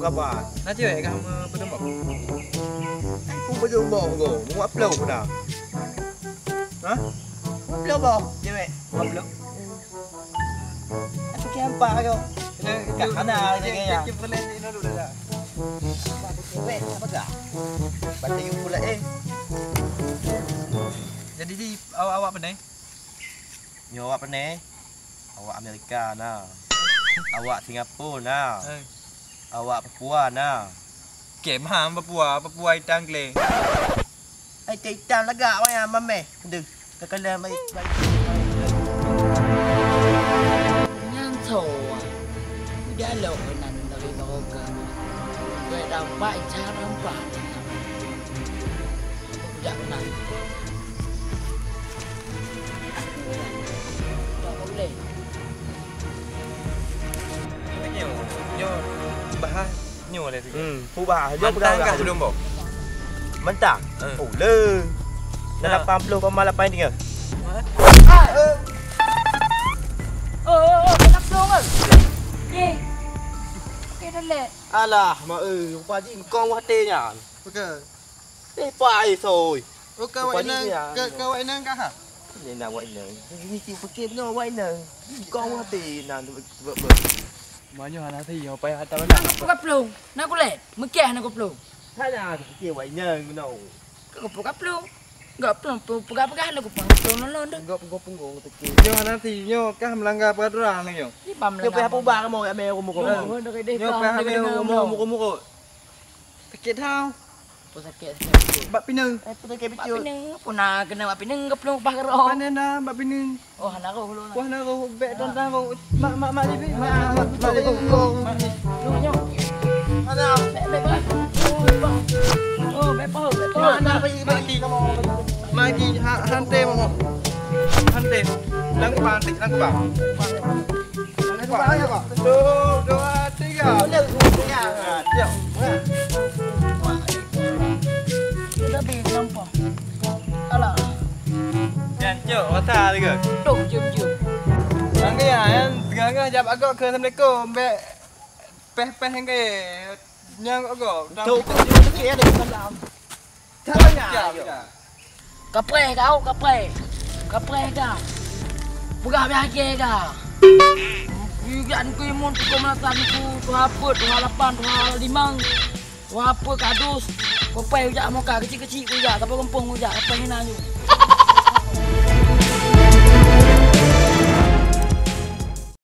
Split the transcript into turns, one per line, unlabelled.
kabar.
Nanti kamu berdombok.
Aku berdombok kau. Mau upload pun dah. Hah? Upload bah. Cewek. Upload. Aku campak kau. Kat mana kayaknya?
Kita boleh ni dulu dah.
Cewek apa gak? Baca you pula
Jadi di awak apa ni?
Ni awak apa ni? Awak Amerika nah. Awak Singapura nah. Awak Papua nah.
Game ham Papua itang kle.
Ai taitan lagak wang mame. Deu. Kekala mai.
Nhan thổ à? Đã lộ nằm dari baroka. Gue dapat cara empat. Tidak nak. Tak boleh.
Nyo bahas nyo le tu.
Phu bà vô
Mantang kah berdombok?
Mentang. Oh le. Dah 80,8 tinggal.
Kenapa dong ah? Cái đó lẹ.
Alah, mà qua gì con quá tê nhỉ?
Ok.
Tê phải rồi.
Ok vậy nè. Ke vậy nè kah?
Nên là vậy nè. Ni chịu phải kiếm nó vậy nè. Con quá tê nè vợ.
Banyak anak tu yo payah atas
Aku kaplung. Nak aku lẹ. Mekeh nak kaplung.
Thế nào thì kia vậy nè, đâu.
Kau kaplung. Enggak pelong, pegang-pegang aku pelong nolong dah.
Gop punggung tu kia.
Nyo anak tu nyo kah melanggar peraturan ni yo.
Ni pam
Yo pe apa ba mo ame ko mo ko.
Nyo payah ambil mo. Sakit hau.
Apa sakit?
Bak pinang.
Apa ke
Pak
picul.
Pinang, puna kena Pak Pinang kaplung pas karo.
Mana na bak pinang.
Oh, anak aku dulu.
Wah na ro bek don dah ro. Mak ni bi. Mak
Nyo.
Ana,
Bek. Oh, bek.
mana bagi kamu.
Magi hante mo. Hante. Lang pa.
Ano ba ya ko?
2, 3.
Boleh ya. Jom.
Kita pergi nampak. Alah,
Jancuk otak lagi.
duk jum.
Angge ya, tengah jap agak ke Assalamualaikum. Bek peh hang ke. Nyang agak.
Tu tu sikit ada salam. Tak banyak.
Kapre kau. Bukan biasa kau. Yugan ku imun ku melatan ku tu apa tu 8 tu 5. Tu apa kadus. Kau pai ujak muka kecil-kecil ku ujak tapi kampung ujak apa hina tu.